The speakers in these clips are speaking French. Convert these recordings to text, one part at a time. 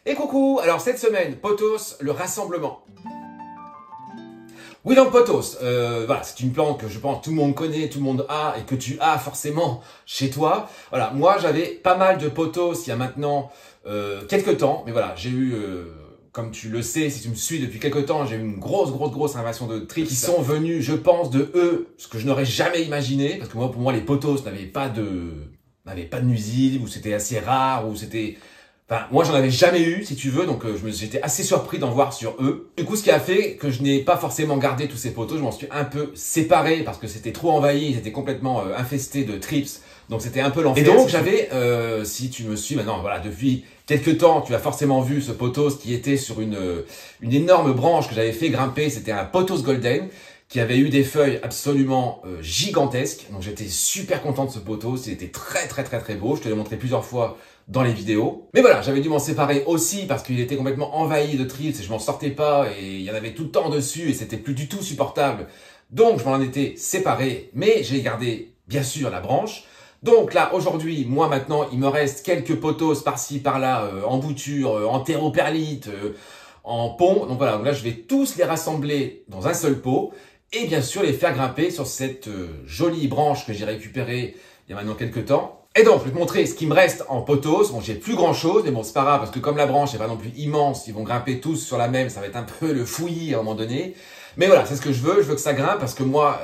Et coucou, alors cette semaine, Pothos, le rassemblement. Oui donc Pothos, voilà, c'est une plante que je pense tout le monde connaît, tout le monde a et que tu as forcément chez toi. Voilà, moi j'avais pas mal de Pothos il y a maintenant quelques temps, mais voilà, j'ai eu, comme tu le sais, si tu me suis depuis quelques temps, j'ai eu une grosse invasion de tripes qui sont venus, je pense, de eux, ce que je n'aurais jamais imaginé, parce que moi, pour moi, les Pothos n'avaient pas de nuisibles, ou c'était assez rare, ou c'était... Enfin, moi, j'en avais jamais eu, si tu veux, donc j'étais assez surpris d'en voir sur eux. Du coup, ce qui a fait que je n'ai pas forcément gardé tous ces Pothos, je m'en suis un peu séparé parce que c'était trop envahi, ils étaient complètement infestés de trips, donc c'était un peu l'enfer. Et donc, j'avais, si tu me suis maintenant, voilà, depuis quelques temps, tu as forcément vu ce Pothos qui était sur une énorme branche que j'avais fait grimper, c'était un Pothos Golden, qui avait eu des feuilles absolument gigantesques. Donc j'étais super content de ce Pothos, il était très beau, je te l'ai montré plusieurs fois dans les vidéos. Mais voilà, j'avais dû m'en séparer aussi parce qu'il était complètement envahi de trips et je m'en sortais pas et il y en avait tout le temps dessus et c'était plus du tout supportable. Donc je m'en étais séparé, mais j'ai gardé bien sûr la branche. Donc là, aujourd'hui, moi maintenant, il me reste quelques Pothos par-ci, par-là, en bouture, en terroperlite, en pont. Donc voilà, donc là je vais tous les rassembler dans un seul pot et bien sûr les faire grimper sur cette jolie branche que j'ai récupérée il y a maintenant quelques temps. Et donc, je vais te montrer ce qui me reste en Pothos. Bon, j'ai plus grand chose, mais bon, c'est pas grave, parce que comme la branche n'est pas non plus immense, ils vont grimper tous sur la même, ça va être un peu le fouillis à un moment donné. Mais voilà, c'est ce que je veux que ça grimpe, parce que moi,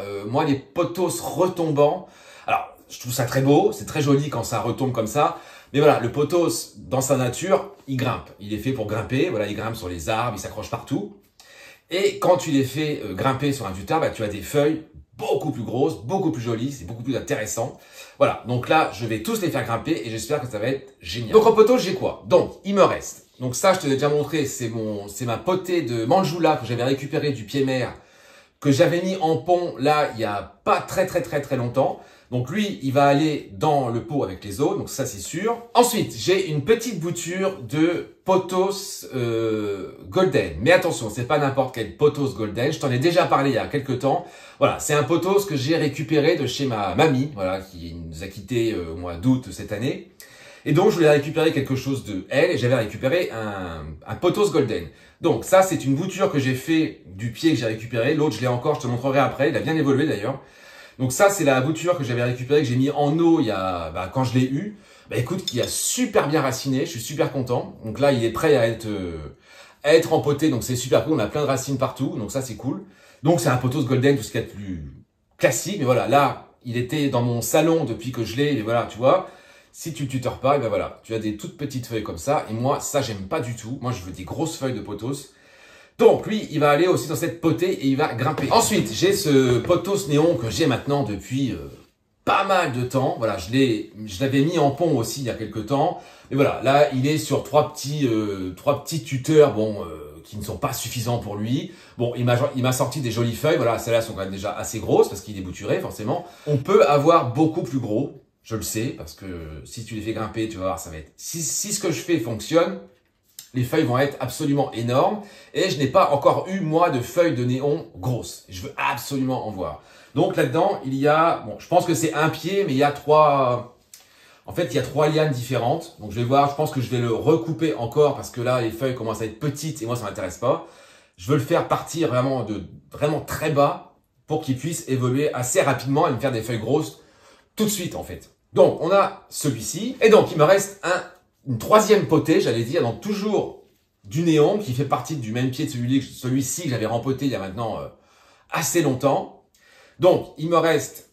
les Pothos retombants, alors, je trouve ça très beau, c'est très joli quand ça retombe comme ça, mais voilà, le Pothos, dans sa nature, il grimpe. Il est fait pour grimper, voilà, il grimpe sur les arbres, il s'accroche partout. Et quand tu les fais grimper sur un tuteur, bah, tu as des feuilles beaucoup plus grosses, beaucoup plus jolies, c'est beaucoup plus intéressant. Voilà, donc là, je vais tous les faire grimper et j'espère que ça va être génial. Donc en Pothos, j'ai quoi? Donc, il me reste. Donc ça, je te l'ai déjà montré, c'est ma potée de Manjula que j'avais récupérée du pied-mer, que j'avais mis en pont là, il y a pas très longtemps. Donc lui, il va aller dans le pot avec les autres, donc ça c'est sûr. Ensuite, j'ai une petite bouture de Pothos Golden. Mais attention, c'est pas n'importe quel Pothos Golden. Je t'en ai déjà parlé il y a quelques temps. Voilà, c'est un Pothos que j'ai récupéré de chez ma mamie, voilà, qui nous a quittés au mois d'août cette année. Et donc, je voulais récupérer quelque chose de elle, et j'avais récupéré un Pothos Golden. Donc ça, c'est une bouture que j'ai fait du pied que j'ai récupéré. L'autre, je l'ai encore, je te montrerai après. Il a bien évolué d'ailleurs. Donc ça, c'est la bouture que j'avais récupérée, que j'ai mis en eau il y a, quand je l'ai eu. Bah écoute, qui a super bien raciné, je suis super content. Donc là, il est prêt à être empoté, donc c'est super cool. On a plein de racines partout, donc ça c'est cool. Donc c'est un Pothos Golden, tout ce qu'il y a de plus classique. Mais voilà, là, il était dans mon salon depuis que je l'ai, et voilà, tu vois. Si tu tuteurs pas, et ben voilà, tu as des toutes petites feuilles comme ça. Et moi, ça, j'aime pas du tout. Moi, je veux des grosses feuilles de Pothos. Donc, lui, il va aller aussi dans cette potée et il va grimper. Ensuite, j'ai ce Pothos néon que j'ai maintenant depuis pas mal de temps. Voilà, je l'avais mis en pont aussi il y a quelques temps. Mais voilà, là, il est sur trois petits tuteurs, bon, qui ne sont pas suffisants pour lui. Bon, il m'a sorti des jolies feuilles. Voilà, celles-là sont quand même déjà assez grosses parce qu'il est bouturé, forcément. On peut avoir beaucoup plus gros. Je le sais, parce que si tu les fais grimper, tu vas voir, ça va être... Si ce que je fais fonctionne, les feuilles vont être absolument énormes. Et je n'ai pas encore eu, moi, de feuilles de néon grosses. Je veux absolument en voir. Donc là-dedans, il y a... Bon, je pense que c'est un pied, mais il y a trois... En fait, il y a 3 lianes différentes. Donc je vais voir, je pense que je vais le recouper encore, parce que là, les feuilles commencent à être petites et moi, ça m'intéresse pas. Je veux le faire partir vraiment très bas pour qu'il puisse évoluer assez rapidement et me faire des feuilles grosses tout de suite, en fait. Donc, on a celui-ci. Et donc, il me reste une troisième potée, j'allais dire, donc toujours du néon, qui fait partie du même pied de celui-ci que j'avais rempoté il y a maintenant assez longtemps. Donc, il me reste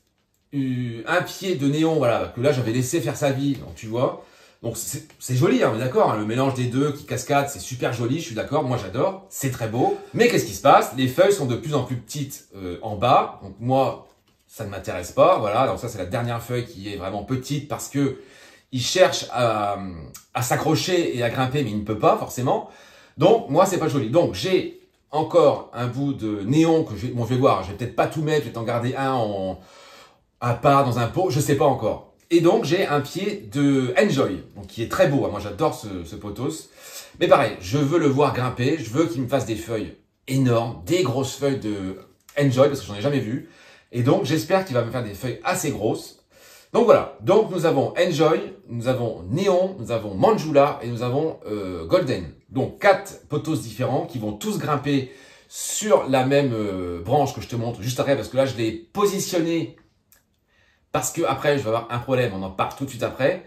un pied de néon, voilà, que là, j'avais laissé faire sa vie, donc tu vois. Donc, c'est joli, hein, on est d'accord, hein, le mélange des deux qui cascade, c'est super joli, je suis d'accord, moi j'adore, c'est très beau. Mais qu'est-ce qui se passe? Les feuilles sont de plus en plus petites en bas, donc moi... ça ne m'intéresse pas, voilà, donc ça c'est la dernière feuille qui est vraiment petite parce que il cherche à s'accrocher et à grimper, mais il ne peut pas forcément. Donc moi c'est pas joli. Donc j'ai encore un bout de néon que je vais voir, je vais peut-être pas tout mettre, je vais t'en garder à part dans un pot, je sais pas encore. Et donc j'ai un pied de Enjoy, donc qui est très beau, moi j'adore ce Pothos. Mais pareil, je veux le voir grimper, je veux qu'il me fasse des feuilles énormes, des grosses feuilles de Enjoy, parce que j'en ai jamais vu. Et donc, j'espère qu'il va me faire des feuilles assez grosses. Donc voilà, donc nous avons Enjoy, nous avons Neon, nous avons Manjula et nous avons Golden. Donc 4 potos différents qui vont tous grimper sur la même branche que je te montre juste après, parce que là je l'ai positionné parce que après je vais avoir un problème, on en parle tout de suite après.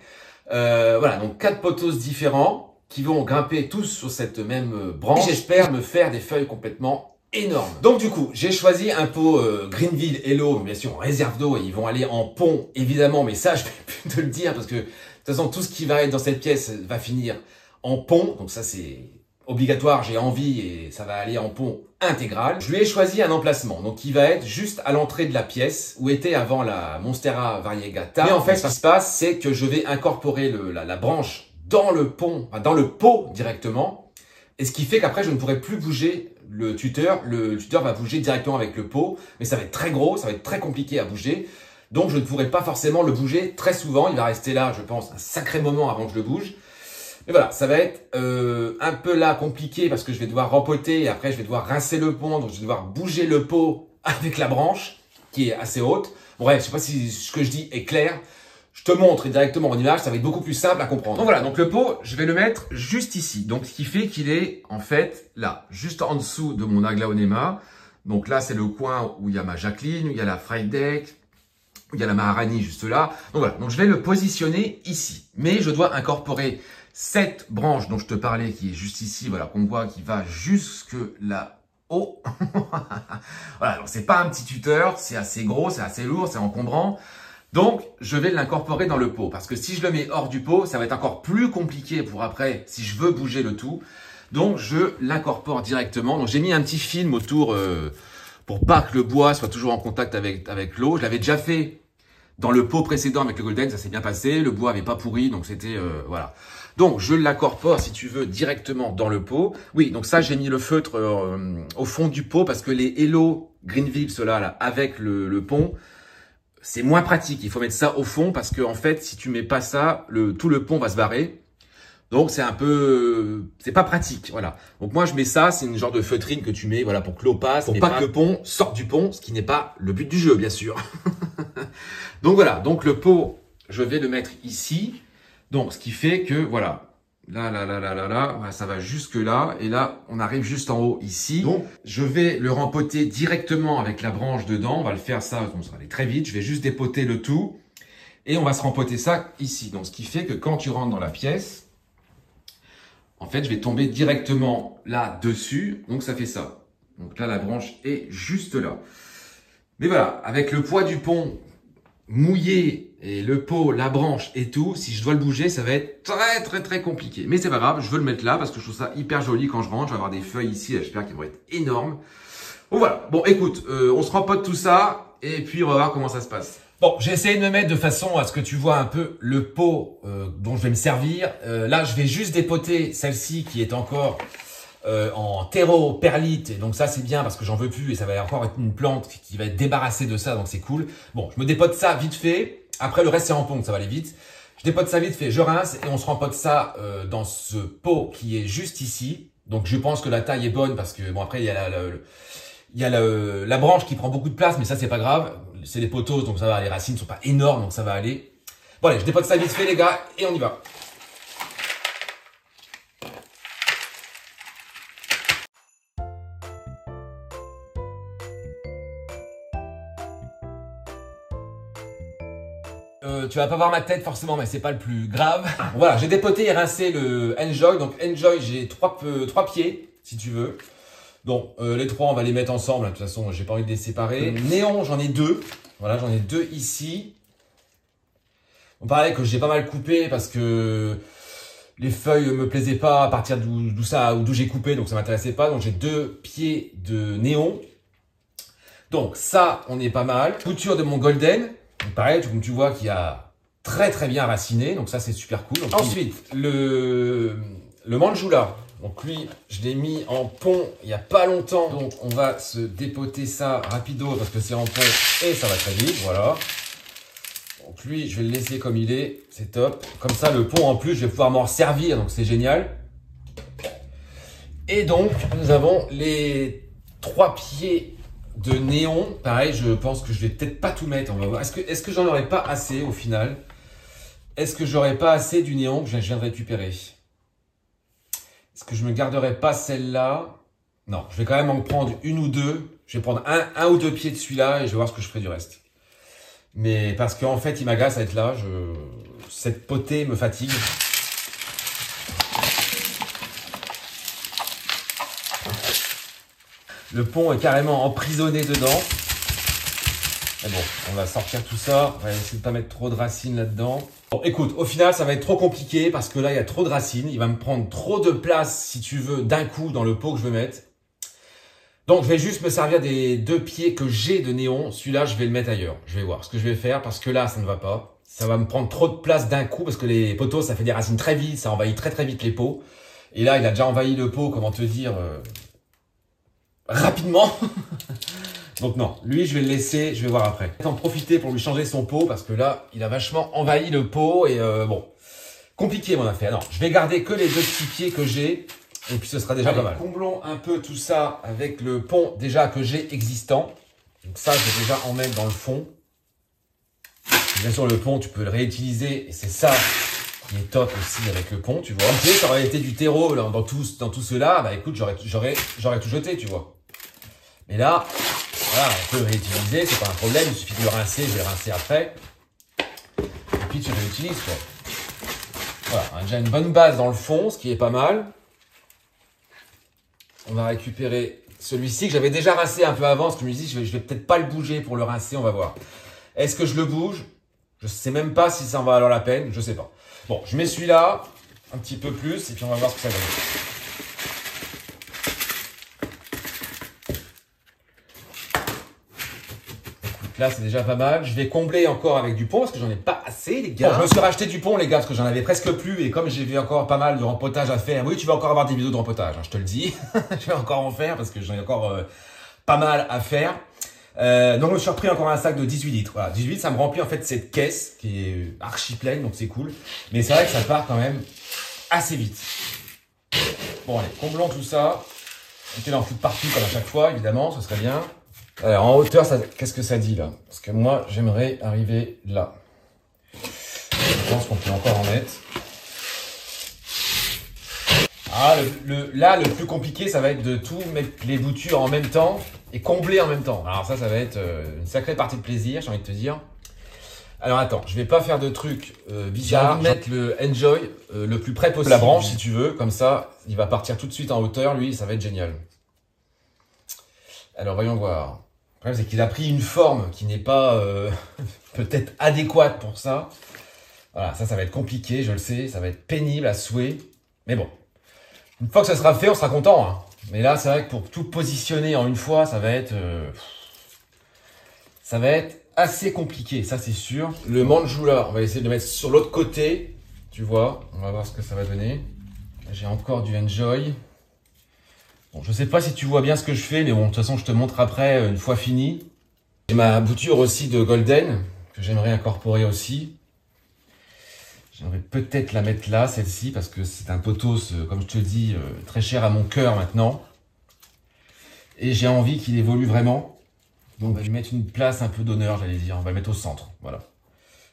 Voilà, donc 4 potos différents qui vont grimper tous sur cette même branche. J'espère me faire des feuilles complètement énorme. Donc du coup, j'ai choisi un pot Greenville Hello, bien sûr en réserve d'eau, et ils vont aller en pont évidemment, mais ça je vais plus te le dire parce que de toute façon tout ce qui va être dans cette pièce va finir en pont, donc ça c'est obligatoire, j'ai envie et ça va aller en pont intégral. Je lui ai choisi un emplacement, donc qui va être juste à l'entrée de la pièce où était avant la Monstera Variegata. Mais en fait, ce qui se passe, c'est que je vais incorporer la branche dans le pont, enfin, dans le pot directement, et ce qui fait qu'après je ne pourrai plus bouger le tuteur va bouger directement avec le pot, mais ça va être très gros, ça va être très compliqué à bouger. Donc je ne pourrai pas forcément le bouger très souvent. Il va rester là, je pense, un sacré moment avant que je le bouge. Mais voilà, ça va être un peu là compliqué parce que je vais devoir rempoter et après je vais devoir rincer le pont. Donc je vais devoir bouger le pot avec la branche qui est assez haute. Bon, bref, je sais pas si ce que je dis est clair. Je te montre directement en image, ça va être beaucoup plus simple à comprendre. Donc voilà, donc le pot, je vais le mettre juste ici. Donc ce qui fait qu'il est en fait là, juste en dessous de mon Aglaonema. Donc là, c'est le coin où il y a ma Jacqueline, où il y a la Friedek, où il y a la Maharani juste là. Donc voilà, donc je vais le positionner ici. Mais je dois incorporer cette branche dont je te parlais qui est juste ici, voilà, qu'on voit qui va jusque là-haut. Voilà, donc c'est pas un petit tuteur, c'est assez gros, c'est assez lourd, c'est encombrant. Donc, je vais l'incorporer dans le pot. Parce que si je le mets hors du pot, ça va être encore plus compliqué pour après, si je veux bouger le tout. Donc, je l'incorpore directement. Donc, j'ai mis un petit film autour pour pas que le bois soit toujours en contact avec l'eau. Je l'avais déjà fait dans le pot précédent avec le Golden. Ça s'est bien passé. Le bois avait pas pourri. Donc, c'était... voilà. Donc, je l'incorpore, si tu veux, directement dans le pot. Oui, donc ça, j'ai mis le feutre au fond du pot parce que les Hello Greenville, ceux-là, là, avec le pont... c'est moins pratique, il faut mettre ça au fond parce que en fait, si tu mets pas ça, tout le pont va se barrer. Donc c'est un peu, c'est pas pratique, voilà. Donc moi je mets ça, c'est une genre de feutrine que tu mets, voilà, pour que l'eau passe, pour pas que le pont sorte du pont, ce qui n'est pas le but du jeu, bien sûr. Donc voilà, donc le pot, je vais le mettre ici. Donc ce qui fait que voilà. Là, voilà, ça va jusque là. Et là, on arrive juste en haut ici. Donc, je vais le rempoter directement avec la branche dedans. On va le faire ça, donc ça va aller très vite. Je vais juste dépoter le tout. Et on va se rempoter ça ici. Donc, ce qui fait que quand tu rentres dans la pièce, en fait, je vais tomber directement là-dessus. Donc, ça fait ça. Donc là, la branche est juste là. Mais voilà, avec le poids du pont mouillé et le pot, la branche et tout, si je dois le bouger, ça va être très compliqué. Mais c'est pas grave, je veux le mettre là parce que je trouve ça hyper joli quand je rentre. Je vais avoir des feuilles ici, j'espère qu'elles vont être énormes. Bon voilà, bon écoute, on se rempote tout ça et puis on va voir comment ça se passe. Bon, j'ai essayé de me mettre de façon à ce que tu vois un peu le pot dont je vais me servir. Là, je vais juste dépoter celle-ci qui est encore en terreau perlite, et donc ça c'est bien parce que j'en veux plus et ça va encore être une plante qui va être débarrassée de ça, donc c'est cool. Bon, je me dépote ça vite fait, après le reste c'est en pompe, ça va aller vite. Je dépote ça vite fait, je rince et on se rempote ça dans ce pot qui est juste ici. Donc je pense que la taille est bonne parce que bon après il y a la branche qui prend beaucoup de place, mais ça c'est pas grave, c'est des poteaux donc ça va, les racines sont pas énormes donc ça va aller. Bon allez, je dépote ça vite fait les gars et on y va. Tu vas pas voir ma tête forcément, mais c'est pas le plus grave. Voilà, j'ai dépoté et rincé le Enjoy. Donc Enjoy, j'ai trois pieds, si tu veux. Donc les trois, on va les mettre ensemble. De toute façon, j'ai pas envie de les séparer. Néon, j'en ai deux. Voilà, j'en ai deux ici. On parlait que j'ai pas mal coupé parce que les feuilles me plaisaient pas à partir d'où j'ai coupé, donc ça m'intéressait pas. Donc j'ai deux pieds de néon. Donc ça, on est pas mal. Couture de mon Golden. Donc pareil, comme tu vois qu'il a très bien raciné, donc ça c'est super cool. Donc, ensuite, le Manjula, donc lui je l'ai mis en pont il n'y a pas longtemps, donc on va se dépoter ça rapido parce que c'est en pont et ça va très vite, voilà. Donc lui je vais le laisser comme il est, c'est top. Comme ça le pont en plus je vais pouvoir m'en servir, donc c'est génial. Et donc nous avons les trois pieds de néon. Pareil, je pense que je vais peut-être pas tout mettre. On va voir. Est-ce que j'en aurais pas assez au final? Est-ce que j'aurais pas assez du néon que je viens de récupérer? Est-ce que je me garderai pas celle-là? Non, je vais quand même en prendre une ou deux. Je vais prendre un ou deux pieds de celui-là et je vais voir ce que je ferai du reste. Mais parce qu'en fait, il m'agace à être là. Cette potée me fatigue. Le pont est carrément emprisonné dedans. Mais bon, on va sortir tout ça. On va essayer de pas mettre trop de racines là-dedans. Bon, écoute, au final, ça va être trop compliqué parce que là, il y a trop de racines. Il va me prendre trop de place, si tu veux, d'un coup dans le pot que je veux mettre. Donc, je vais juste me servir des deux pieds que j'ai de néon. Celui-là, je vais le mettre ailleurs. Je vais voir ce que je vais faire parce que là, ça ne va pas. Ça va me prendre trop de place d'un coup parce que les poteaux, ça fait des racines très vite. Ça envahit très très vite les pots. Et là, il a déjà envahi le pot, comment te dire, rapidement. Donc non, lui, je vais le laisser, je vais voir après. Je vais en profiter pour lui changer son pot parce que là, il a vachement envahi le pot et bon, compliqué mon affaire. Non, je vais garder que les deux petits pieds que j'ai et puis ce sera déjà pas mal. Comblons un peu tout ça avec le pont déjà que j'ai existant. Donc ça, je vais déjà en mettre dans le fond. Bien sûr, le pont, tu peux le réutiliser et c'est ça qui est top aussi avec le pont, tu vois. Tu sais, ça aurait été du terreau là, dans tout cela, bah écoute, j'aurais tout jeté, tu vois. Mais là, voilà, on peut le réutiliser, c'est pas un problème, il suffit de le rincer, je vais le rincer après. Et puis tu réutilises quoi. Voilà, on a déjà une bonne base dans le fond, ce qui est pas mal. On va récupérer celui-ci que j'avais déjà rincé un peu avant, parce que je me dis, je vais peut-être pas le bouger pour le rincer, on va voir. Est-ce que je le bouge? Je sais même pas si ça en va valoir la peine, je sais pas. Bon, je mets celui-là, un petit peu plus, et puis on va voir ce que ça va donner. Là, c'est déjà pas mal. Je vais combler encore avec du pont parce que j'en ai pas assez, les gars. Bon, je me suis racheté du pont, les gars, parce que j'en avais presque plus. Et comme j'ai vu encore pas mal de rempotage à faire. Oui, tu vas encore avoir des vidéos de rempotage, hein, je te le dis. Je vais encore en faire parce que j'en ai encore pas mal à faire. Donc, je me suis repris encore un sac de 18 litres. Voilà, 18, ça me remplit en fait cette caisse qui est archi pleine, donc c'est cool. Mais c'est vrai que ça part quand même assez vite. Bon, allez, comblons tout ça. On peut en foutre partout comme à chaque fois, évidemment, ce serait bien. Alors, en hauteur, qu'est-ce que ça dit là? Parce que moi, j'aimerais arriver là. Je pense qu'on peut encore en mettre. Ah, là, le plus compliqué, ça va être de tout mettre les boutures en même temps et combler en même temps. Alors ça va être une sacrée partie de plaisir, j'ai envie de te dire. Alors attends, je vais pas faire de trucs bizarres. Je vais mettre le Enjoy le plus près possible de la branche, si tu veux. Comme ça, il va partir tout de suite en hauteur, lui, ça va être génial. Alors, voyons voir. Le problème, c'est qu'il a pris une forme qui n'est pas peut-être adéquate pour ça. Voilà, ça va être compliqué, je le sais. Ça va être pénible à souhait. Mais bon, une fois que ça sera fait, on sera content. Hein. Mais là, c'est vrai que pour tout positionner en une fois, ça va être assez compliqué, ça c'est sûr. Le Manjula, on va essayer de le mettre sur l'autre côté. Tu vois, on va voir ce que ça va donner. J'ai encore du Enjoy. Bon, je sais pas si tu vois bien ce que je fais, mais bon, de toute façon, je te montre après, une fois fini. J'ai ma bouture aussi de Golden, que j'aimerais incorporer aussi. J'aimerais peut-être la mettre là, celle-ci, parce que c'est un potos, comme je te dis, très cher à mon cœur maintenant. Et j'ai envie qu'il évolue vraiment. Donc, on va lui mettre une place un peu d'honneur, j'allais dire. On va le mettre au centre, voilà.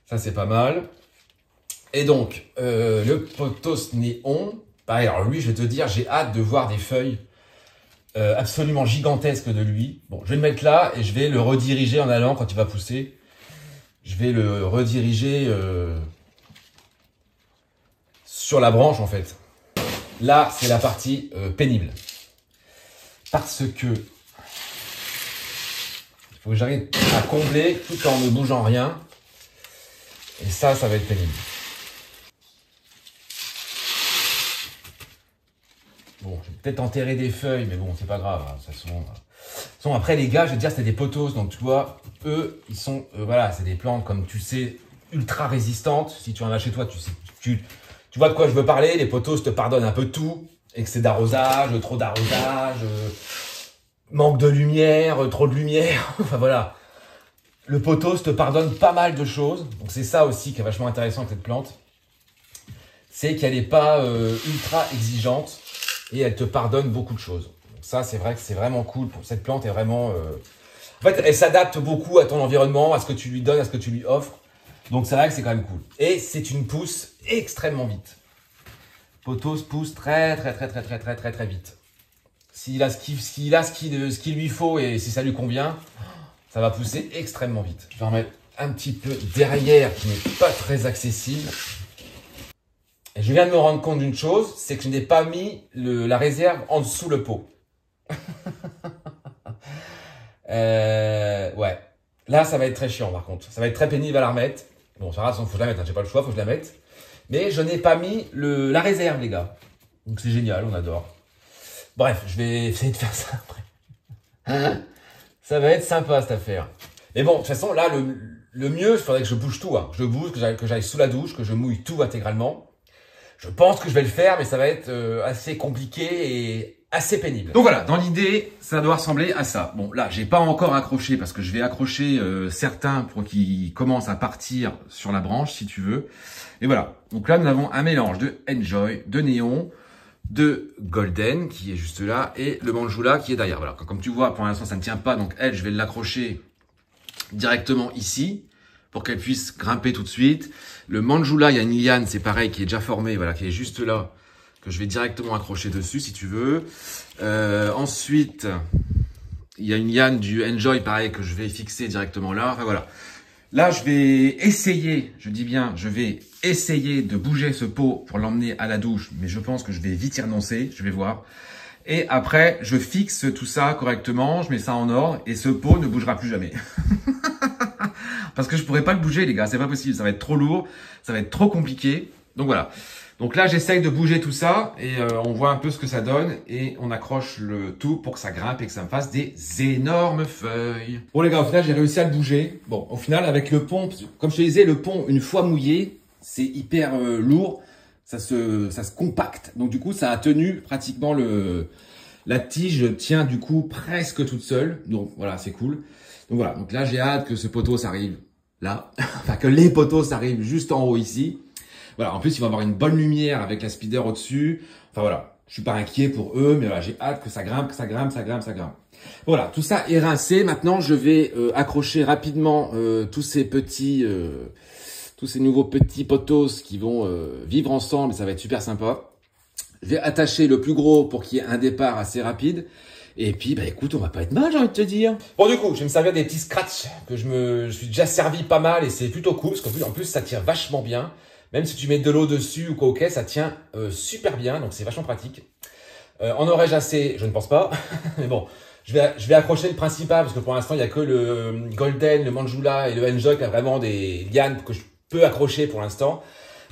Ça, c'est pas mal. Et donc, le potos néon, pareil, alors lui, je vais te dire, j'ai hâte de voir des feuilles absolument gigantesque de lui. Bon, je vais le mettre là et je vais le rediriger en allant quand il va pousser. Je vais le rediriger sur la branche en fait. Là, c'est la partie pénible. Parce que il faut que j'arrive à combler tout en ne bougeant rien. Et ça va être pénible. Bon, je vais peut-être enterrer des feuilles, mais bon, c'est pas grave. Hein, de toute façon, après, les gars, je veux dire, c'est des potos. Donc, tu vois, eux, ils sont, voilà, c'est des plantes, comme tu sais, ultra résistantes. Si tu en as chez toi, tu vois de quoi je veux parler. Les potos te pardonnent un peu tout. Excès d'arrosage, trop d'arrosage, manque de lumière, trop de lumière. Enfin, voilà. Le potos te pardonne pas mal de choses. Donc, c'est ça aussi qui est vachement intéressant avec cette plante. C'est qu'elle n'est pas ultra exigeante. Et elle te pardonne beaucoup de choses. Donc ça, c'est vrai que c'est vraiment cool. Cette plante est vraiment En fait, elle s'adapte beaucoup à ton environnement, à ce que tu lui donnes, à ce que tu lui offres. Donc c'est vrai que c'est quand même cool. Et c'est une pousse extrêmement vite. Poteau se pousse très vite. S'il a ce qu'il lui faut et si ça lui convient, ça va pousser extrêmement vite. Je vais en mettre un petit peu derrière qui n'est pas très accessible. Et je viens de me rendre compte d'une chose, c'est que je n'ai pas mis la réserve en dessous le pot. Ouais. Là, ça va être très chiant par contre. Ça va être très pénible à la remettre. Bon, ça va, faut que je la mette, hein. J'ai pas le choix, faut que je la mette. Mais je n'ai pas mis la réserve, les gars. Donc c'est génial, on adore. Bref, je vais essayer de faire ça après. Ça va être sympa cette affaire. Mais bon, de toute façon, là, le mieux, il faudrait que je bouge tout. Hein. Je bouge, que j'aille sous la douche, que je mouille tout intégralement. Je pense que je vais le faire, mais ça va être assez compliqué et assez pénible. Donc voilà, dans l'idée, ça doit ressembler à ça. Bon, là, j'ai pas encore accroché parce que je vais accrocher certains pour qu'ils commencent à partir sur la branche, si tu veux. Et voilà. Donc là, nous avons un mélange de Enjoy, de Néon, de Golden, qui est juste là, et le Manjula qui est derrière. Voilà. Comme tu vois, pour l'instant, ça ne tient pas. Donc elle, je vais l'accrocher directement ici pour qu'elle puisse grimper tout de suite. Le Manjula, il y a une liane, c'est pareil, qui est déjà formée, voilà, qui est juste là, que je vais directement accrocher dessus, si tu veux. Ensuite, il y a une liane du Enjoy, pareil, que je vais fixer directement là. Enfin, voilà. Là, je vais essayer, je dis bien, je vais essayer de bouger ce pot pour l'emmener à la douche, mais je pense que je vais vite y renoncer, je vais voir. Et après, je fixe tout ça correctement, je mets ça en ordre, et ce pot ne bougera plus jamais. Parce que je pourrais pas le bouger, les gars, c'est pas possible, ça va être trop lourd, ça va être trop compliqué. Donc voilà. Donc là, j'essaye de bouger tout ça et on voit un peu ce que ça donne et on accroche le tout pour que ça grimpe et que ça me fasse des énormes feuilles. Bon les gars, au final, j'ai réussi à le bouger. Bon, au final, avec le pont, comme je te disais, le pont, une fois mouillé, c'est hyper lourd, ça se compacte. Donc du coup, ça a tenu pratiquement la tige tient du coup presque toute seule. Donc voilà, c'est cool. Donc voilà, donc là, j'ai hâte que ce poteau s'arrive là, enfin que les poteaux s'arrivent juste en haut ici. Voilà, en plus, il va avoir une bonne lumière avec la speeder au-dessus. Enfin voilà, je suis pas inquiet pour eux, mais voilà, j'ai hâte que ça grimpe, que ça grimpe, ça grimpe, ça grimpe. Voilà, tout ça est rincé. Maintenant, je vais accrocher rapidement tous ces nouveaux petits poteaux qui vont vivre ensemble et ça va être super sympa. Je vais attacher le plus gros pour qu'il y ait un départ assez rapide. Et puis, bah écoute, on va pas être mal, j'ai envie de te dire. Bon, du coup, je vais me servir des petits scratchs que je suis déjà servi pas mal et c'est plutôt cool parce qu'en plus, ça tire vachement bien. Même si tu mets de l'eau dessus ou quoi, ok, ça tient super bien, donc c'est vachement pratique. En aurais-je assez? Je ne pense pas. Mais bon, je vais accrocher le principal parce que pour l'instant, il n'y a que le Golden, le Manjula et le Enjoy qui a vraiment des lianes que je peux accrocher pour l'instant.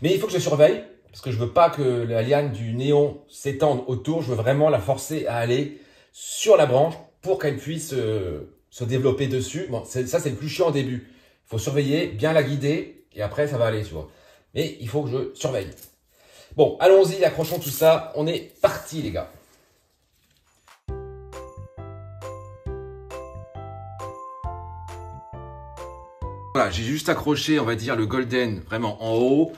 Mais il faut que je surveille parce que je veux pas que la liane du néon s'étende autour. Je veux vraiment la forcer à aller sur la branche pour qu'elle puisse se développer dessus. Bon, ça, c'est le plus chiant au début. Il faut surveiller, bien la guider et après, ça va aller, tu vois. Mais il faut que je surveille. Bon, allons-y, accrochons tout ça. On est parti, les gars. Voilà, j'ai juste accroché, on va dire, le Golden vraiment en haut.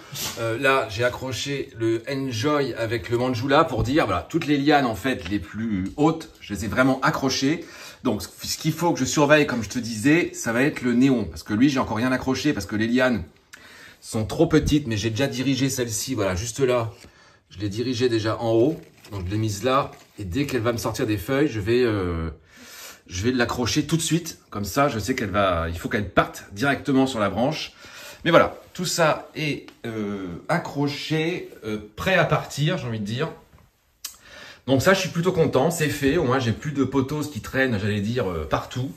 Là, j'ai accroché le Enjoy avec le Manjula pour dire, voilà, toutes les lianes, en fait, les plus hautes, je les ai vraiment accrochées. Donc, ce qu'il faut que je surveille, comme je te disais, ça va être le néon. Parce que lui, j'ai encore rien accroché parce que les lianes sont trop petites, mais j'ai déjà dirigé celle-ci, voilà, juste là. Je l'ai dirigée déjà en haut, donc je l'ai mise là. Et dès qu'elle va me sortir des feuilles, je vais l'accrocher tout de suite. Comme ça, je sais il faut qu'elle parte directement sur la branche. Mais voilà, tout ça est accroché, prêt à partir, j'ai envie de dire. Donc ça, je suis plutôt content, c'est fait. Au moins, j'ai plus de poteaux qui traînent, j'allais dire, partout.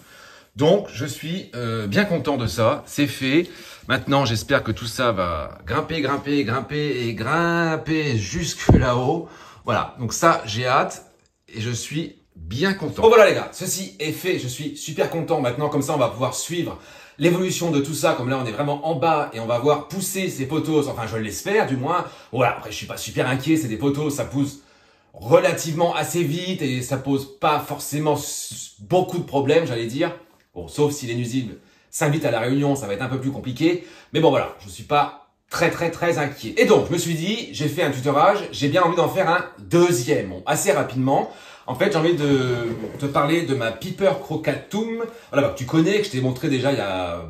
Donc, je suis bien content de ça, c'est fait. Maintenant, j'espère que tout ça va grimper, grimper, grimper et grimper jusque là-haut. Voilà, donc ça, j'ai hâte et je suis bien content. Bon voilà les gars, ceci est fait, je suis super content. Maintenant, comme ça, on va pouvoir suivre l'évolution de tout ça. Comme là, on est vraiment en bas et on va voir pousser ces poteaux. Enfin, je l'espère du moins. Voilà, après, je suis pas super inquiet, c'est des poteaux, ça pousse relativement assez vite et ça pose pas forcément beaucoup de problèmes, j'allais dire. Bon, sauf si les nuisibles s'invitent à la réunion, ça va être un peu plus compliqué. Mais bon, voilà, je suis pas très inquiet. Et donc, je me suis dit, j'ai fait un tutorage, j'ai bien envie d'en faire un deuxième, bon, assez rapidement. En fait, j'ai envie de te parler de ma Piper Crocatum. Voilà, bah, tu connais, que je t'ai montré déjà il y a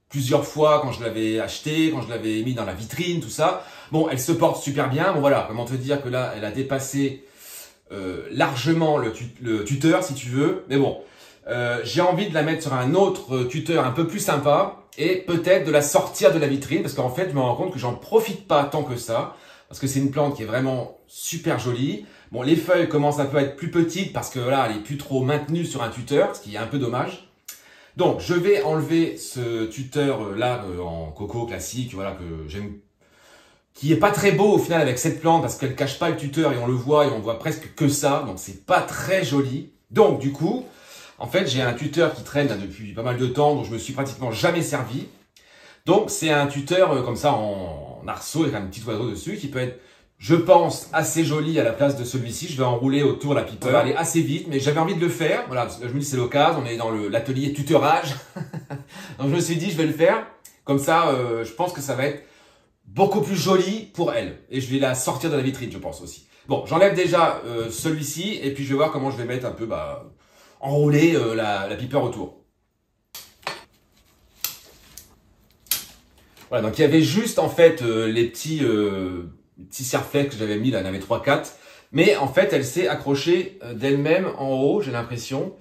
plusieurs fois quand je l'avais acheté, quand je l'avais mis dans la vitrine, tout ça. Bon, elle se porte super bien. Bon voilà, comment te dire que là, elle a dépassé largement le tuteur, si tu veux. Mais bon, j'ai envie de la mettre sur un autre tuteur un peu plus sympa et peut-être de la sortir de la vitrine parce qu'en fait, je me rends compte que j'en profite pas tant que ça parce que c'est une plante qui est vraiment super jolie. Bon, les feuilles commencent un peu à être plus petites parce que là, elle est plus trop maintenue sur un tuteur, ce qui est un peu dommage. Donc, je vais enlever ce tuteur là en coco classique, voilà, que j'aime, qui est pas très beau au final avec cette plante parce qu'elle cache pas le tuteur et on le voit et on voit presque que ça, donc c'est pas très joli. Donc, du coup, en fait, j'ai un tuteur qui traîne là, depuis pas mal de temps, dont je me suis pratiquement jamais servi. Donc, c'est un tuteur comme ça en arceau avec un petit oiseau dessus qui peut être, je pense, assez joli à la place de celui-ci. Je vais enrouler autour la Piper. Ça va aller assez vite, mais j'avais envie de le faire. Voilà, parce que je me dis c'est l'occasion, on est dans l'atelier tuteurage. Donc je me suis dit je vais le faire. Comme ça, je pense que ça va être beaucoup plus joli pour elle. Et je vais la sortir de la vitrine, je pense aussi. Bon, j'enlève déjà celui-ci et puis je vais voir comment je vais mettre un peu, enrouler la Piper autour. Voilà, donc il y avait juste en fait les petits serre-flex que j'avais mis là, il y en avait 3-4. Mais en fait, elle s'est accrochée d'elle-même en haut, j'ai l'impression.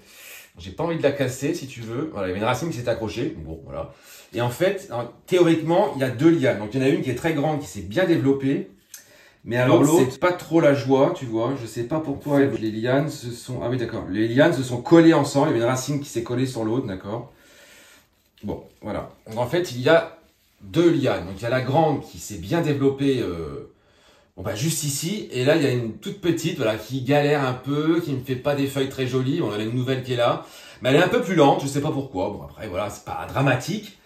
J'ai pas envie de la casser si tu veux. Voilà, il y avait une racine qui s'est accrochée. Bon, voilà. Et en fait, théoriquement, il y a 2 lianes. Donc il y en a une qui est très grande, qui s'est bien développée. Mais alors l'autre, c'est pas trop la joie, tu vois. Je sais pas pourquoi les lianes se sont... Ah oui, d'accord. Les lianes se sont collées ensemble. Il y avait une racine qui s'est collée sur l'autre, d'accord. Bon, voilà. Donc en fait, il y a 2 lianes. Donc il y a la grande qui s'est bien développée juste ici. Et là, il y a une toute petite voilà, qui galère un peu, qui ne me fait pas des feuilles très jolies. On a une nouvelle qui est là. Mais elle est un peu plus lente, je sais pas pourquoi. Bon, après, voilà, c'est pas dramatique.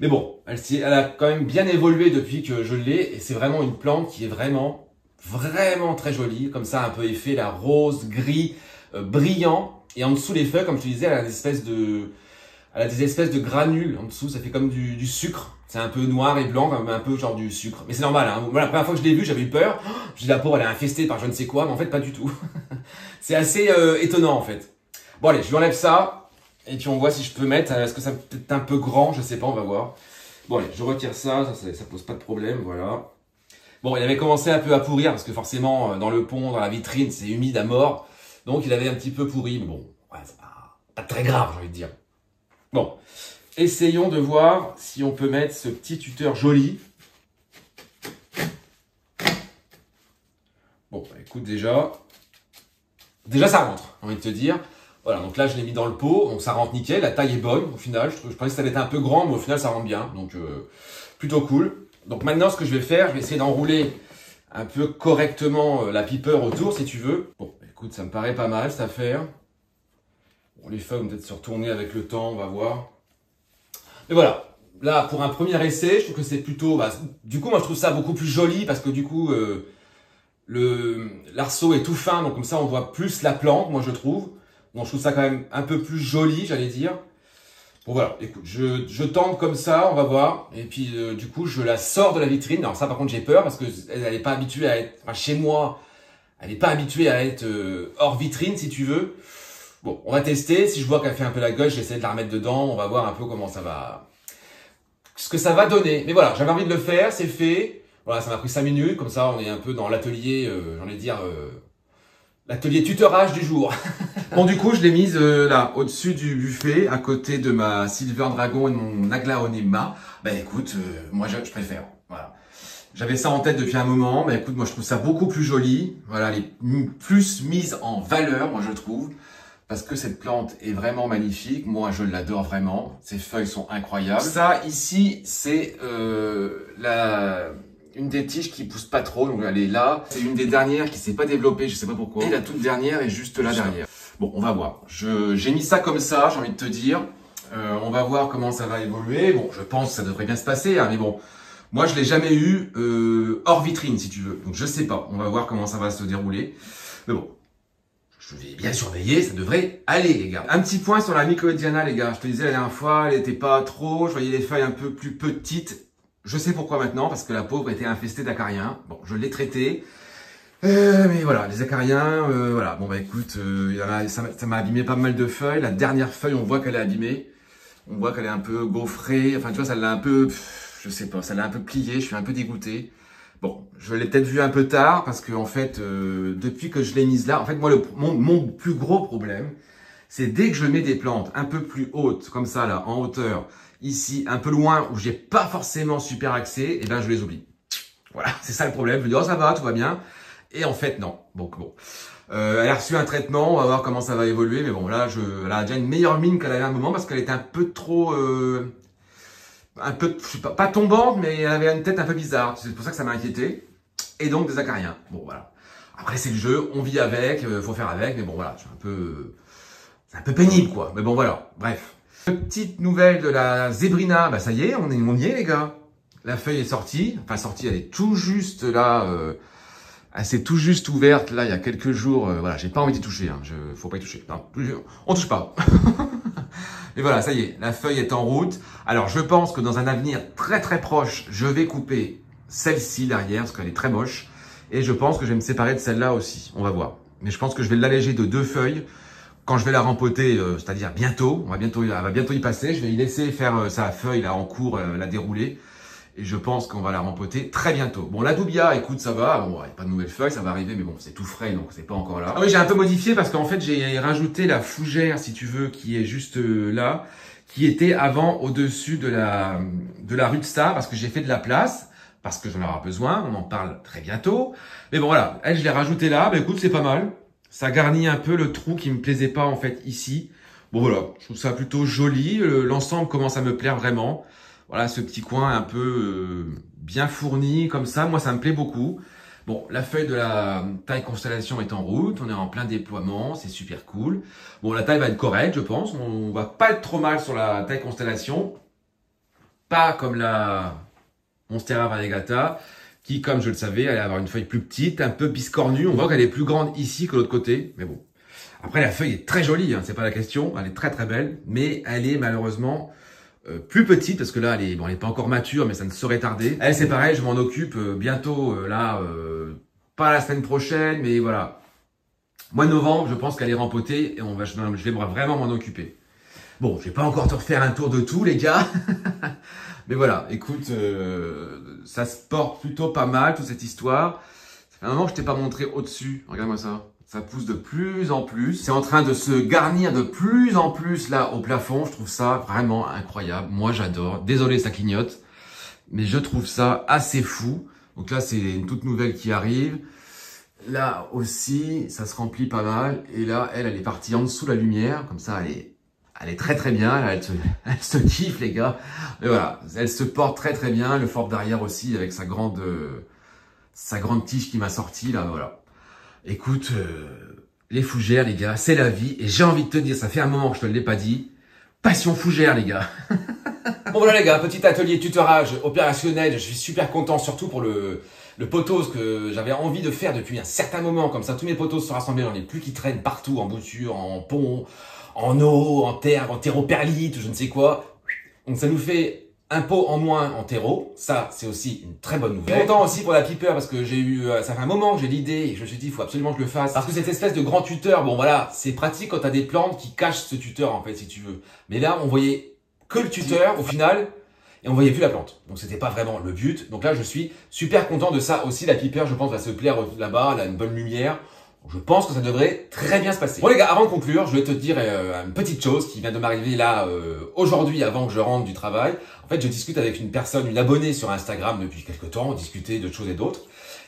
Mais bon, elle a quand même bien évolué depuis que je l'ai. Et c'est vraiment une plante qui est vraiment très jolie. Comme ça, un peu effet, la rose, gris, brillant. Et en dessous, les feuilles, comme je te disais, elle a des espèces de granules en dessous. Ça fait comme du sucre. C'est un peu noir et blanc, un peu genre du sucre. Mais c'est normal, hein. Voilà, la première fois que je l'ai vu, j'avais eu peur. Je dis la pauvre, elle est infestée par je ne sais quoi, mais en fait, pas du tout. C'est assez étonnant, en fait. Bon, allez, je lui enlève ça. Et puis, on voit si je peux mettre. Est-ce que ça peut être un peu grand? Je sais pas, on va voir. Bon, allez, je retire ça. Ça pose pas de problème, voilà. Bon, il avait commencé un peu à pourrir, parce que forcément, dans le pont, dans la vitrine, c'est humide à mort. Donc, il avait un petit peu pourri. Mais bon, ouais, c'est pas très grave, j'ai envie de dire. Bon. Essayons de voir si on peut mettre ce petit tuteur joli. Bon, écoute, déjà ça rentre, j'ai envie de te dire. Voilà, donc là, je l'ai mis dans le pot, donc ça rentre nickel. La taille est bonne, au final. Je pensais que ça allait être un peu grand, mais au final, ça rentre bien. Donc, plutôt cool. Donc maintenant, ce que je vais faire, je vais essayer d'enrouler un peu correctement la Piper autour, si tu veux. Bon, écoute, ça me paraît pas mal, cette affaire. Bon, les feuilles vont peut-être se retourner avec le temps, on va voir. Mais voilà, là pour un premier essai, je trouve que c'est plutôt... du coup, moi je trouve ça beaucoup plus joli parce que du coup, l'arceau est tout fin, donc comme ça on voit plus la plante, moi je trouve. Donc je trouve ça quand même un peu plus joli, j'allais dire. Bon voilà, écoute, je tente comme ça, on va voir. Et puis du coup, je la sors de la vitrine. Alors ça par contre j'ai peur parce qu'elle n'est pas habituée à être... Enfin, chez moi, elle n'est pas habituée à être hors vitrine si tu veux. Bon, on va tester. Si je vois qu'elle fait un peu la gauche, j'essaie de la remettre dedans. On va voir un peu comment ça va... Ce que ça va donner. Mais voilà, j'avais envie de le faire, c'est fait. Voilà, ça m'a pris 5 minutes. Comme ça, on est un peu dans l'atelier, j'allais dire, l'atelier tuteurage du jour. Bon, du coup, je l'ai mise là, au-dessus du buffet, à côté de ma Silver Dragon et de mon Aglaonema. Ben écoute, moi je préfère. Voilà. J'avais ça en tête depuis un moment. Ben écoute, moi je trouve ça beaucoup plus joli. Voilà, elle est plus mise en valeur, moi je trouve. Parce que cette plante est vraiment magnifique. Moi, je l'adore vraiment. Ses feuilles sont incroyables. Ça, ici, c'est une des tiges qui pousse pas trop. Donc, elle est là. C'est une des dernières qui s'est pas développée. Je sais pas pourquoi. Et la toute dernière est juste là derrière. Bon, on va voir. J'ai mis ça comme ça, j'ai envie de te dire. On va voir comment ça va évoluer. Bon, je pense que ça devrait bien se passer. Hein, mais bon, moi, je l'ai jamais eu hors vitrine, si tu veux. Donc, je sais pas. On va voir comment ça va se dérouler. Mais bon. Je vais bien surveiller, ça devrait aller, les gars. Un petit point sur la Mycolodiana, les gars. Je te disais la dernière fois, elle n'était pas trop. Je voyais les feuilles un peu plus petites. Je sais pourquoi maintenant, parce que la pauvre était infestée d'acariens. Bon, je l'ai traitée. Mais voilà, les acariens, voilà. Bon bah écoute, ça m'a abîmé pas mal de feuilles. La dernière feuille, on voit qu'elle est abîmée. On voit qu'elle est un peu gaufrée. Enfin, tu vois, ça l'a un peu, je sais pas, ça l'a un peu plié. Je suis un peu dégoûté. Bon, je l'ai peut-être vu un peu tard parce que en fait, depuis que je l'ai mise là, en fait, moi, mon plus gros problème, c'est dès que je mets des plantes un peu plus hautes, comme ça là, en hauteur, ici, un peu loin, où j'ai pas forcément super accès, et ben je les oublie. Voilà, c'est ça le problème. Je me dis oh ça va, tout va bien. Et en fait, non. Donc bon. Elle a reçu un traitement, on va voir comment ça va évoluer. Mais bon, là, elle a déjà une meilleure mine qu'elle avait à un moment parce qu'elle était un peu trop... un peu, je sais pas tombante, mais elle avait une tête un peu bizarre. C'est pour ça que ça m'a inquiété. Et donc, des acariens. Bon, voilà. Après, c'est le jeu, on vit avec, faut faire avec. Mais bon, voilà, c'est un peu pénible, quoi. Mais bon, voilà. Bref. Petite nouvelle de la Zébrina. Bah, ça y est, on y est, les gars. La feuille est sortie. Enfin, sortie, elle est tout juste là... elle s'est tout juste ouverte là il y a quelques jours. Voilà, j'ai pas envie d'y toucher. Hein. Faut pas y toucher. Non, on touche pas. Mais voilà, ça y est, la feuille est en route. Alors je pense que dans un avenir très très proche, je vais couper celle-ci derrière parce qu'elle est très moche. Et je pense que je vais me séparer de celle-là aussi. On va voir. Mais je pense que je vais l'alléger de 2 feuilles quand je vais la rempoter, c'est-à-dire bientôt. Elle va bientôt y passer. Je vais y laisser faire sa feuille là en cours, la dérouler. Et je pense qu'on va la rempoter très bientôt. Bon, la Doubia, écoute, ça va. Bon, il n'y a pas de nouvelles feuilles, ça va arriver, mais bon, c'est tout frais, donc c'est pas encore là. Ah oui, j'ai un peu modifié parce qu'en fait, j'ai rajouté la fougère, si tu veux, qui est juste là, qui était avant au-dessus de la rue Star, parce que j'ai fait de la place, parce que j'en aurai besoin. On en parle très bientôt. Mais bon, voilà. Elle, je l'ai rajoutée là. Bah, écoute, c'est pas mal. Ça garnit un peu le trou qui me plaisait pas, en fait, ici. Bon, voilà. Je trouve ça plutôt joli. L'ensemble commence à me plaire vraiment. Voilà, ce petit coin un peu bien fourni, comme ça. Moi, ça me plaît beaucoup. Bon, la feuille de la taille constellation est en route. On est en plein déploiement. C'est super cool. Bon, la taille va être correcte, je pense. On va pas être trop mal sur la taille constellation. Pas comme la Monstera variegata, qui, comme je le savais, allait avoir une feuille plus petite, un peu biscornue. On voit qu'elle est plus grande ici que l'autre côté. Mais bon. Après, la feuille est très jolie, hein, c'est pas la question. Elle est très très belle. Mais elle est malheureusement... plus petite parce que là elle est pas encore mature mais ça ne saurait tarder. Elle c'est pareil, je m'en occupe bientôt pas la semaine prochaine mais voilà. Mois de novembre, je pense qu'elle est rempotée et je vais vraiment m'en occuper. Bon, je vais pas encore te refaire un tour de tout les gars. Mais voilà, écoute, ça se porte plutôt pas mal toute cette histoire. Ça fait un moment que je t'ai pas montré au-dessus. Regarde-moi ça. Ça pousse de plus en plus. C'est en train de se garnir de plus en plus là au plafond. Je trouve ça vraiment incroyable. Moi, j'adore. Désolé, ça clignote. Mais je trouve ça assez fou. Donc là, c'est une toute nouvelle qui arrive. Là aussi, ça se remplit pas mal. Et là, elle est partie en dessous de la lumière. Comme ça, elle est très très bien. Là, elle se kiffe, les gars. Et voilà, elle se porte très très bien. Le fort derrière aussi avec sa grande tige qui m'a sorti là. Voilà. Écoute, les fougères, les gars, c'est la vie. Et j'ai envie de te dire, ça fait un moment que je te l'ai pas dit. Passion fougère, les gars. Bon voilà les gars, petit atelier tutorage opérationnel. Je suis super content, surtout pour le potos que j'avais envie de faire depuis un certain moment. Comme ça, tous mes potos sont rassemblés, j'en ai plus qui traînent partout, en bouture, en pont, en eau, en terre, en terreau-perlite, je ne sais quoi. Donc ça nous fait un pot en moins en terreau, ça c'est aussi une très bonne nouvelle. Je suis content aussi pour la piper parce que ça fait un moment que j'ai l'idée et je me suis dit il faut absolument que je le fasse. Parce que cette espèce de grand tuteur, bon voilà, c'est pratique quand t'as des plantes qui cachent ce tuteur en fait si tu veux. Mais là on voyait que le tuteur au final et on voyait plus la plante. Donc c'était pas vraiment le but. Donc là je suis super content de ça aussi. La piper je pense va se plaire là-bas, elle a une bonne lumière. Je pense que ça devrait très bien se passer. Bon les gars, avant de conclure, je vais te dire une petite chose qui vient de m'arriver là aujourd'hui avant que je rentre du travail. En fait, je discute avec une personne, une abonnée sur Instagram depuis quelques temps, on discutait de choses et d'autres.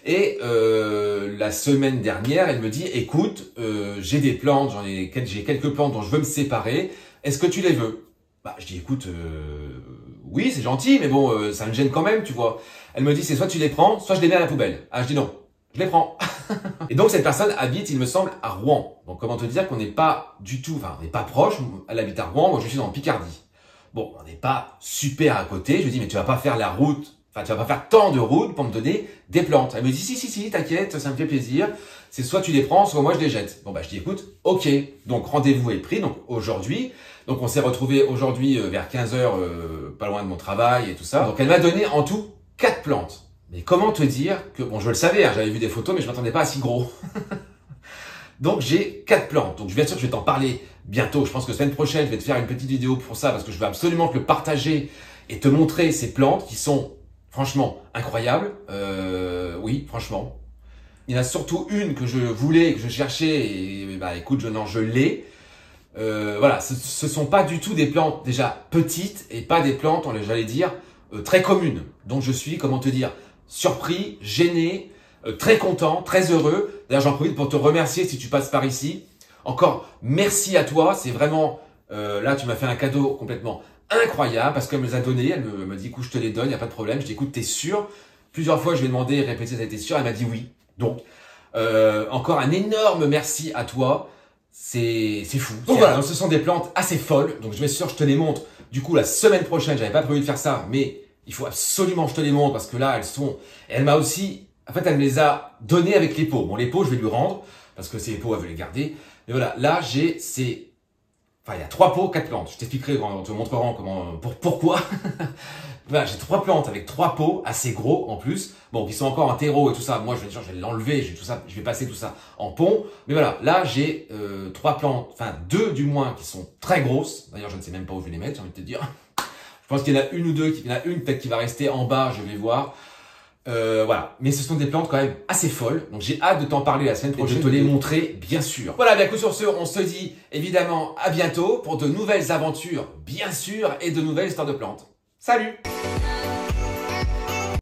Et la semaine dernière, elle me dit, écoute, j'ai des plantes, j'ai quelques plantes dont je veux me séparer. Est-ce que tu les veux? Bah, je dis, écoute, oui, c'est gentil, mais bon, ça me gêne quand même, tu vois. Elle me dit, c'est soit tu les prends, soit je les mets à la poubelle. Ah, je dis non, je les prends. Et donc cette personne habite, il me semble, à Rouen. Donc comment te dire qu'on n'est pas du tout, enfin on n'est pas proche, elle habite à Rouen, moi je suis en Picardie. Bon, on n'est pas super à côté, je lui dis mais tu vas pas faire la route, enfin tu vas pas faire tant de route pour me donner des plantes. Elle me dit si, t'inquiète, ça me fait plaisir, c'est soit tu les prends, soit moi je les jette. Bon bah je dis écoute, ok, donc rendez-vous est pris, donc aujourd'hui, donc on s'est retrouvé aujourd'hui vers 15 h, pas loin de mon travail et tout ça. Donc elle m'a donné en tout 4 plantes. Mais comment te dire que, bon, je le savais, hein, j'avais vu des photos, mais je m'attendais pas à si gros. Donc j'ai 4 plantes. Donc bien sûr que je vais t'en parler bientôt. Je pense que semaine prochaine, je vais te faire une petite vidéo pour ça parce que je veux absolument te le partager et te montrer ces plantes qui sont franchement incroyables. Oui, franchement. Il y en a surtout une que je voulais, que je cherchais et bah écoute, je l'ai. Voilà, ce sont pas du tout des plantes déjà petites et pas des plantes, j'allais dire, très communes. Donc je suis, comment te dire, surpris, gêné, très content, très heureux. D'ailleurs, j'en profite pour te remercier si tu passes par ici. Encore merci à toi, c'est vraiment, là tu m'as fait un cadeau complètement incroyable parce qu'elle me les a donné, elle me dit écoute je te les donne, il n'y a pas de problème. Je dis écoute t'es sûr? Plusieurs fois je lui ai demandé, répété, t'as été sûr? Elle m'a dit oui. Donc encore un énorme merci à toi, c'est fou. Donc voilà, ce sont des plantes assez folles, donc je vais sûr je te les montre. Du coup la semaine prochaine, j'avais pas prévu de faire ça, mais il faut absolument que je te les montre parce que là elles sont, et elle m'a aussi, en fait elle me les a données avec les pots. Bon les pots je vais lui rendre parce que ces pots elle veut les garder. Mais voilà, là j'ai ces, enfin il y a 3 pots, 4 plantes. Je t'expliquerai, on te montrera comment, pourquoi. Voilà, j'ai 3 plantes avec 3 pots, assez gros en plus. Bon, qui sont encore en terreau et tout ça. Moi, je vais l'enlever, je vais passer tout ça en pont. Mais voilà, là, j'ai 3 plantes, enfin 2 du moins, qui sont très grosses. D'ailleurs, je ne sais même pas où je vais les mettre, j'ai envie de te dire. Je pense qu'il y en a une ou deux, il y en a une peut-être qui va rester en bas, je vais voir. Voilà, mais ce sont des plantes quand même assez folles, donc j'ai hâte de t'en parler la semaine prochaine, de te les montrer bien sûr. Voilà, bien que sur ce, on se dit évidemment à bientôt pour de nouvelles aventures, bien sûr, et de nouvelles histoires de plantes. Salut!